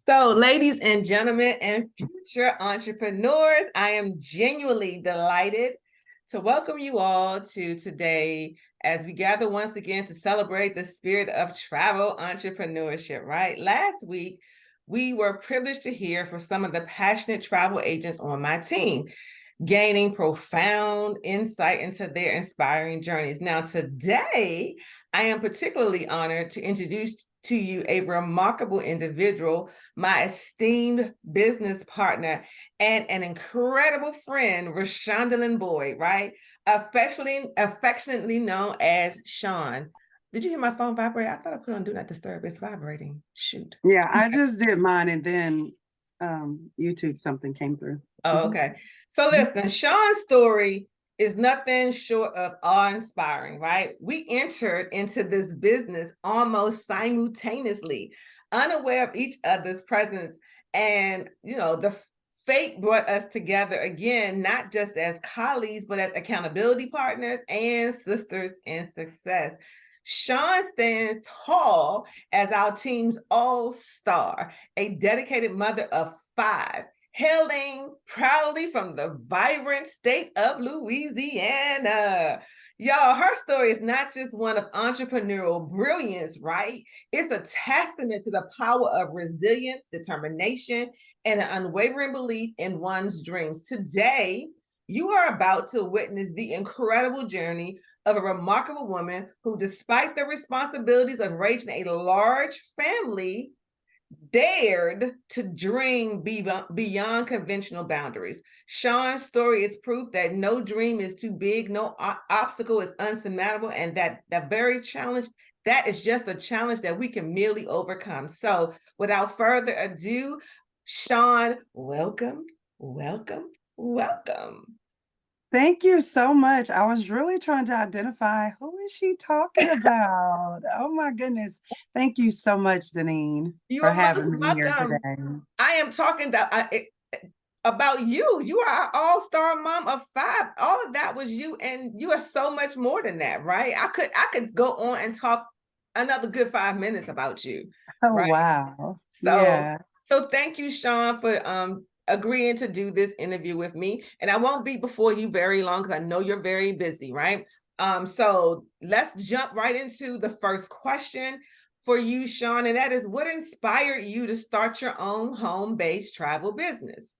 So, ladies and gentlemen, and future entrepreneurs, I am genuinely delighted to welcome you all to today as we gather once again to celebrate the spirit of travel entrepreneurship, right? Last week, we were privileged to hear from some of the passionate travel agents on my team, gaining profound insight into their inspiring journeys. Now, today, I am particularly honored to introduce to you a remarkable individual, my esteemed business partner, and an incredible friend, Rashondalyn Boyd, right? Affectionately known as Shon. Did you hear my phone vibrate? I thought I put on Do Not Disturb. It's vibrating. Shoot. Yeah, I just did mine and then YouTube something came through. Oh, okay. So listen, Shon's story is nothing short of awe-inspiring, right? We entered into this business almost simultaneously, unaware of each other's presence. And, the fate brought us together again, not just as colleagues, but as accountability partners and sisters in success. Shon stands tall as our team's all-star, a dedicated mother of five, hailing proudly from the vibrant state of Louisiana. Y'all, her story is not just one of entrepreneurial brilliance, right? It's a testament to the power of resilience, determination, and an unwavering belief in one's dreams. Today, you are about to witness the incredible journey of a remarkable woman who, despite the responsibilities of raising a large family, dared to dream beyond conventional boundaries. Shon's story is proof that no dream is too big, no obstacle is unsurmountable, and that the very challenge, that is just a challenge that we can merely overcome. So without further ado, Shon, welcome, welcome, welcome. Thank you so much. I was really trying to identify who is she talking about? Oh my goodness. Thank you so much, Deneen, You for are most having me here welcome. today. I am talking about you. You are our all-star mom of five. All of that was you, and you are so much more than that, right? I could go on and talk another good 5 minutes about you, Oh right? wow. So Yeah. so thank you, Shon, for agreeing to do this interview with me. And I won't be before you very long because I know you're very busy, right? So let's jump right into the first question for you, Shon, and that is, what inspired you to start your own home-based travel business?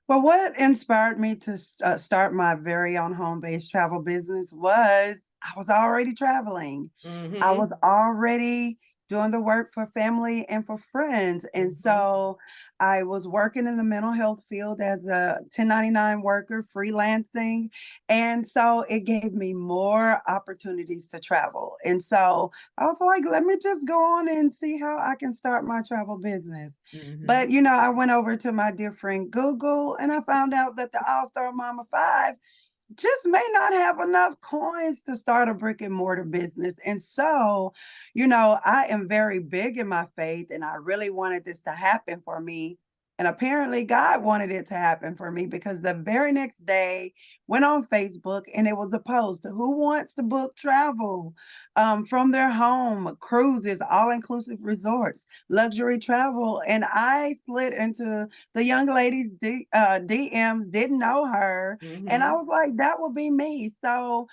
Well, what inspired me to start my very own home-based travel business was I was already traveling. I Mm-hmm. was already doing the work for family and for friends. And Mm-hmm. so I was working in the mental health field as a 1099 worker, freelancing. And so it gave me more opportunities to travel. And so I was like, let me just go on and see how I can start my travel business. Mm-hmm. But, I went over to my dear friend Google and I found out that the All Star Mama 5 just may not have enough coins to start a brick and mortar business. And so, I am very big in my faith and I really wanted this to happen for me. And apparently God wanted it to happen for me because the very next day went on Facebook and it was a post, who wants to book travel from their home, cruises, all-inclusive resorts, luxury travel. And I slid into the young lady's DMs, didn't know her, and I Mm-hmm. was like, that would be me. So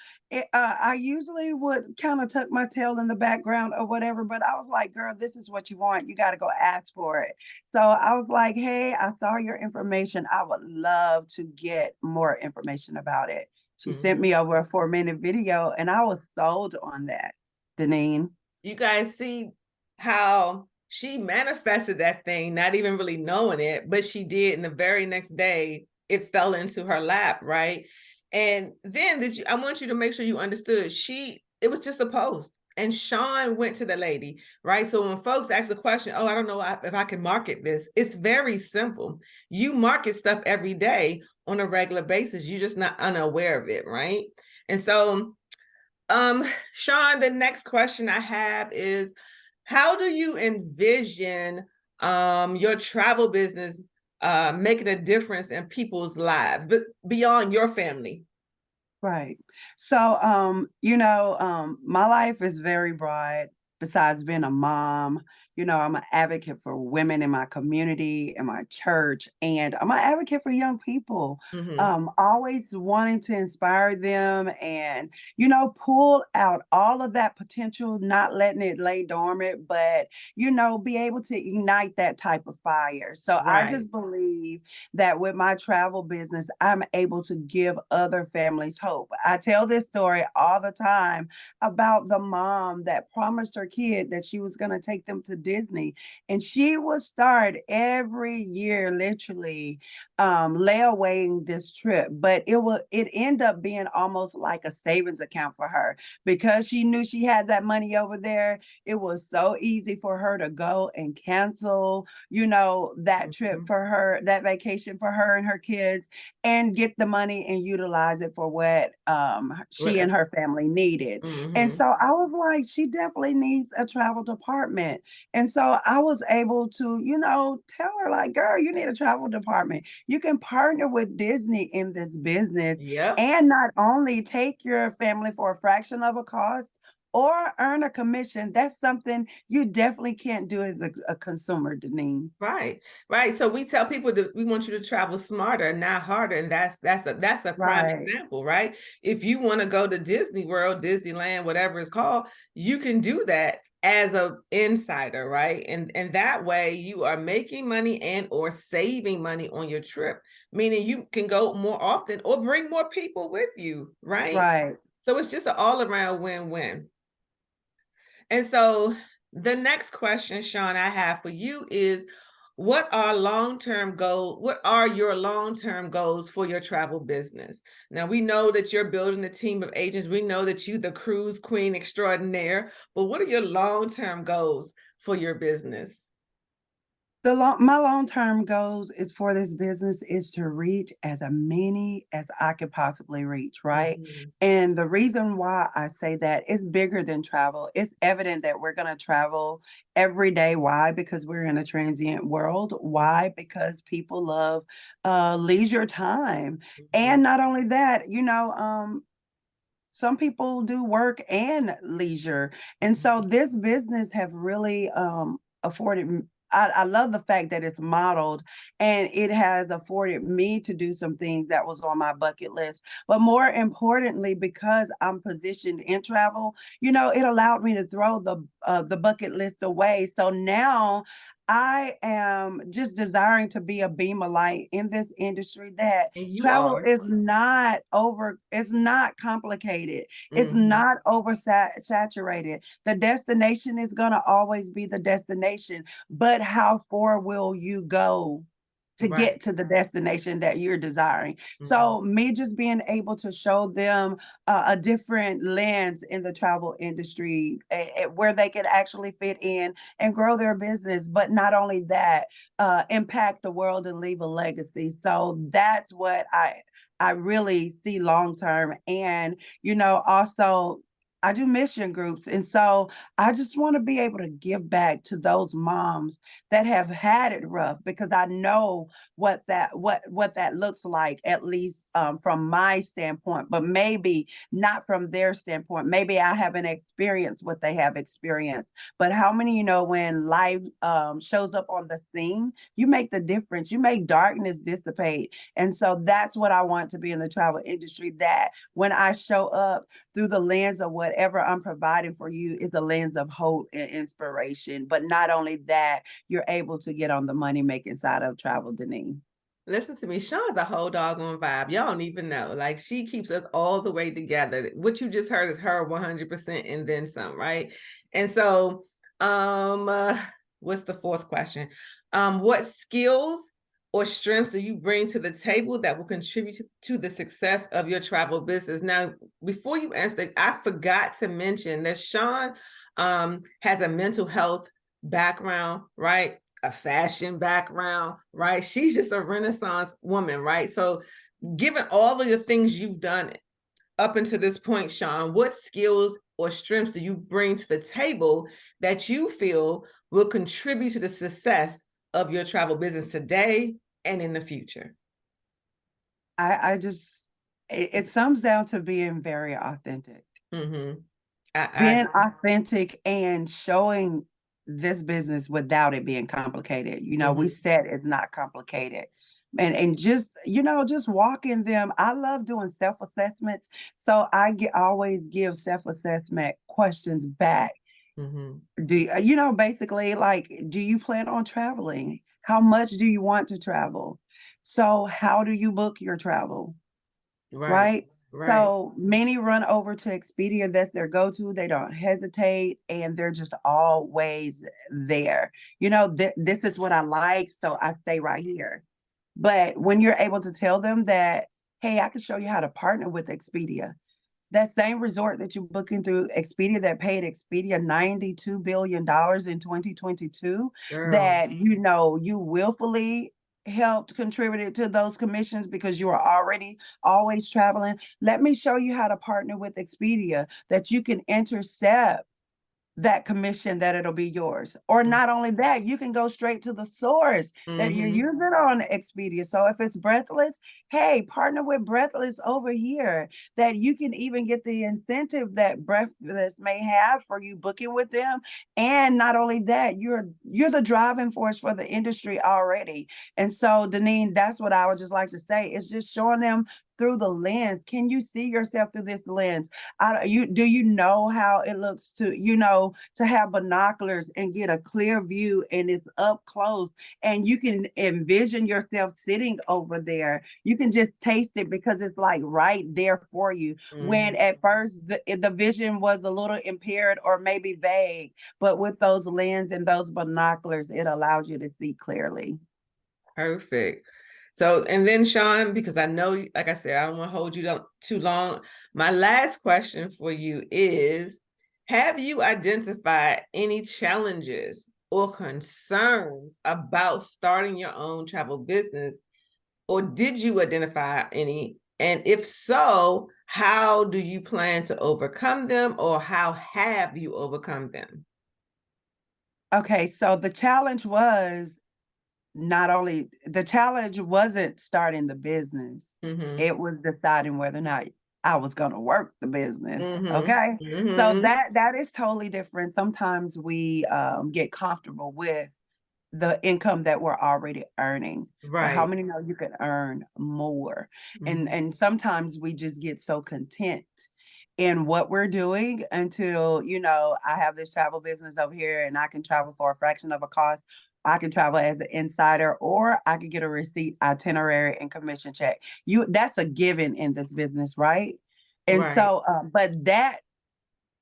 I usually would kind of tuck my tail in the background or whatever, but I was like, girl, this is what you want. You got to go ask for it. So I was like, hey, I saw your information. I would love to get more information about it. She sent Mm-hmm. me over a 4-minute video and I was sold on that, Deneen. You guys see how she manifested that thing, not even really knowing it, but she did. And the very next day, it fell into her lap, right? And then I want you to make sure you understood, it was just a post. And Shon went to the lady, right? So when folks ask the question, oh, I don't know if I can market this, it's very simple. You market stuff every day on a regular basis. You're just not unaware of it, right? And so Shon, the next question I have is, how do you envision your travel business making a difference in people's lives, but beyond your family? Right. So, my life is very broad. besides being a mom. I'm an advocate for women in my community, in my church, and I'm an advocate for young people. Mm-hmm. Always wanting to inspire them and, pull out all of that potential, not letting it lay dormant, but, be able to ignite that type of fire. So I Right. just believe that with my travel business, I'm able to give other families hope. I tell this story all the time about the mom that promised her kid that she was going to take them to Disney, and she would start every year literally layawaying this trip, but it end up being almost like a savings account for her because she knew she had that money over there. It was so easy for her to go and cancel, that trip Mm-hmm. for her, that vacation for her and her kids, and get the money and utilize it for what she and her family needed. And Mm-hmm. so I was like, she definitely needs a travel department. And so I was able to, tell her, like, girl, you need a travel department. You can partner with Disney in this business Yep. and not only take your family for a fraction of a cost or earn a commission. That's something you definitely can't do as a consumer, Deneen. Right, right. So we tell people that we want you to travel smarter, not harder, and that's a prime Right. example, right? If you want to go to Disney World, Disneyland, whatever it's called, you can do that as a insider, right? And that way you are making money and or saving money on your trip, meaning you can go more often or bring more people with you, right? Right. So it's just an all around win-win. And so the next question, Shon, I have for you is what are your long-term goals for your travel business? Now we know that you're building a team of agents. We know that you the cruise queen extraordinaire, but what are your long-term goals for your business? My long-term goals is for this business is to reach as many as I could possibly reach, right? Mhm. And the reason why I say that is bigger than travel. It's evident that we're going to travel every day. Why? Because we're in a transient world. Why? Because people love leisure time. Mhm. And not only that, some people do work and leisure. And so Mhm. this business have really afforded I love the fact that it's modeled and it has afforded me to do some things that was on my bucket list. But more importantly, because I'm positioned in travel, it allowed me to throw the bucket list away. So now I am just desiring to be a beam of light in this industry that And you travel are. is not it's not complicated. It's Mhm. not oversaturated. The destination is going to always be the destination, but how far will you go to Right. get to the destination that you're desiring? Mhm. So me just being able to show them a different lens in the travel industry where they can actually fit in and grow their business, but not only that, impact the world and leave a legacy. So that's what I really see long term. And, also I do mission groups. And so I just want to be able to give back to those moms that have had it rough because I know what that looks like, at least from my standpoint, but maybe not from their standpoint. Maybe I haven't experienced what they have experienced. But how many, when life shows up on the scene, you make the difference. You make darkness dissipate. And so that's what I want to be in the travel industry, that when I show up through the lens of whatever I'm providing for you is a lens of hope and inspiration. But not only that, you're able to get on the money making side of travel, Deneen. Listen to me. Sean's a whole doggone vibe. Y'all don't even know. Like she keeps us all the way together. What you just heard is her 100% and then some, right? And so, um, uh, what's the fourth question? What skills or strengths do you bring to the table that will contribute to the success of your travel business? Now, before you answer, I forgot to mention that Sean has a mental health background, right? A fashion background, right? She's just a Renaissance woman, right? So, given all of the things you've done up until this point, Shon, what skills or strengths do you bring to the table that you feel will contribute to the success of your travel business today and in the future? I just it sums down to being very authentic. Mm-hmm. I Being authentic and showing this business without it being complicated. We mhm, said it's not complicated. And just, just walking them. I love doing self-assessments. So always give self-assessment questions back. mhm, Basically, like, do you plan on traveling? How much do you want to travel? So how do you book your travel? right, Right? right. So many run over to Expedia. That's their go-to. They don't hesitate and they're just always there. This is what I like, so I stay right here. But when you're able to tell them that, hey, I can show you how to partner with Expedia. That same resort that you're booking through Expedia that paid Expedia $92 billion in 2022, Girl. that you willfully helped contributed to those commissions because you were already always traveling. Let me show you how to partner with Expedia that you can intercept that commission, that it'll be yours. Or not only that, you can go straight to the source that you're Mhm, using on Expedia. So if it's Breathless, hey, partner with Breathless over here, that you can even get the incentive that Breathless may have for you booking with them. And not only that, you're the driving force for the industry already. And so, Deneen, that's what I would just like to say. It's just showing them through the lens. Can you see yourself through this lens? Do you know how it looks to have binoculars and get a clear view and it's up close and you can envision yourself sitting over there. You can just taste it because it's like right there for you. When mhm. at first the vision was a little impaired or maybe vague, but with those lens and those binoculars, it allows you to see clearly. Perfect. So, and then Shon, because I know, like I said, I don't want to hold you too long. My last question for you is, have you identified any challenges or concerns about starting your own travel business, or did you identify any? And if so, how do you plan to overcome them, or how have you overcome them? Okay, so the challenge wasn't starting the business. Mm-hmm. It was deciding whether or not I was going to work the business. Mm-hmm. Okay. So Mm-hmm. that is totally different. Sometimes we get comfortable with the income that we're already earning. But how Right. many know you can earn more? And Mm-hmm. and sometimes we just get so content in what we're doing until, I have this travel business over here and I can travel for a fraction of a cost. I can travel as an insider, or I could get a receipt, itinerary, and commission check. That's a given in this business, right? And Right. so, but that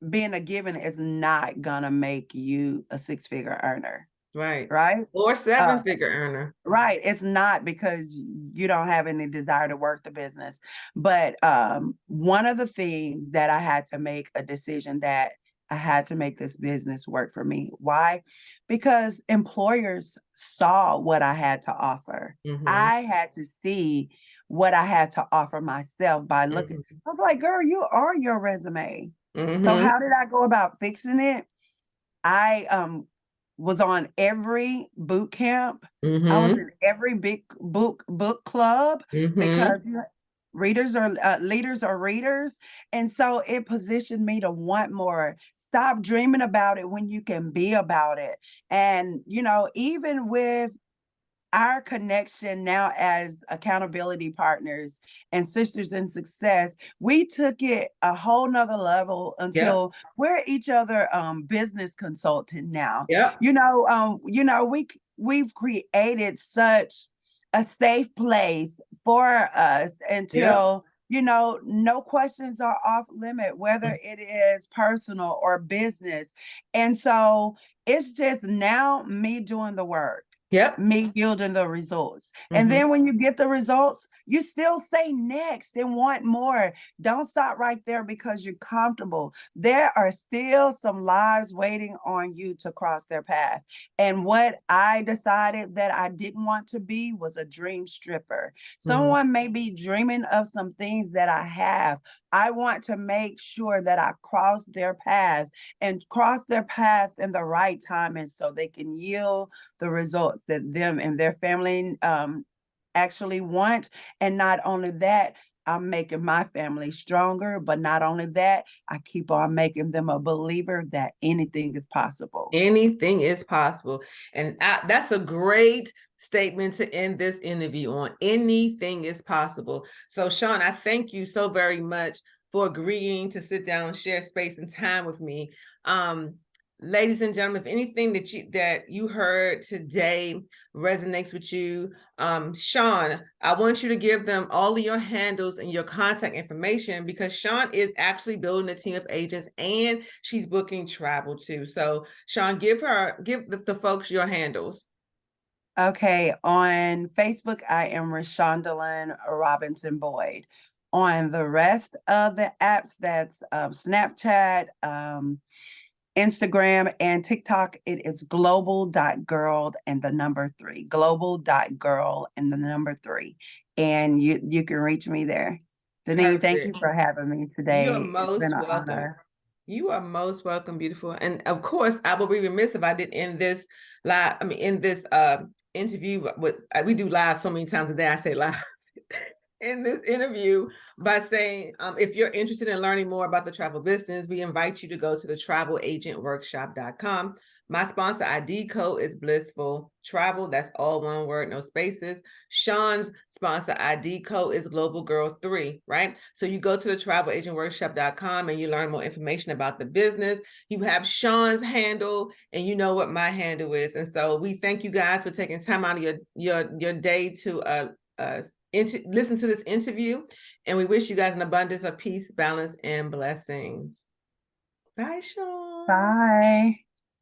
being a given is not gonna make you a six-figure earner, Right. right? Or Uh, seven-figure earner. Right. It's not because you don't have any desire to work the business. But one of the things that I had to make a decision that I had to make this business work for me. Why? Because employers saw what I had to offer. Mm-hmm. I had to see what I had to offer myself by looking. Mm-hmm. I was like, girl, you are your resume. So Mm-hmm. how did I go about fixing it? I was on every boot camp. I was Mm-hmm. in every big book club Mm-hmm. because readers are leaders are readers, and so it positioned me to want more. Stop dreaming about it when you can be about it. And even with our connection now as accountability partners and sisters in success, we took it a whole nother level Yep. until we're each other business consultant now. Yep. We've created such a safe place for us Yep. until no questions are off limit, whether it is personal or business. And so it's just now me doing the work, Yep. me yielding the results. And Mm-hmm. then when you get the results, you still say next and want more. Don't stop right there because you're comfortable. There are still some lives waiting on you to cross their path. And what I decided that I didn't want to be was a dream stripper. Mm-hmm. Someone may be dreaming of some things that I have. I want to make sure that I cross their path and cross their path in the right time, and so they can yield the results that them and their family actually want. And not only that, I'm making my family stronger. But not only that, I keep on making them a believer that anything is possible. Anything is possible. And that's a great statement to end this interview on. Anything is possible. So, Shon, I thank you so very much for agreeing to sit down and share space and time with me. Ladies and gentlemen, if anything that you heard today resonates with you, Shon, I want you to give them all of your handles and your contact information, because Shon is actually building a team of agents and she's booking travel too. So, Shon, give the folks your handles. Okay, on Facebook, I am Rashondalyn Robinson Boyd. On the rest of the apps, that's Snapchat, Instagram, and TikTok, it is global.girl and the number 3. Global.girl and the number 3. And you can reach me there. Deneen, thank you Perfect. for having me You are today. It's been most an welcome. honor. You are most welcome, beautiful. And of course, I will be remiss if I didn't end this live. I mean, in this interview, we do live so many times a day. I say live in this interview by saying, if you're interested in learning more about the travel business, we invite you to go to the travelagentworkshop.com. My sponsor ID code is Blissful Travel. That's all one word, no spaces. Shon's sponsor ID code is Global Girl 3, right? So you go to the travelagentworkshop.com and you learn more information about the business. You have Shon's handle and you know what my handle is. And so we thank you guys for taking time out of your day to listen to this interview. And we wish you guys an abundance of peace, balance, and blessings. Bye, Shon. Bye.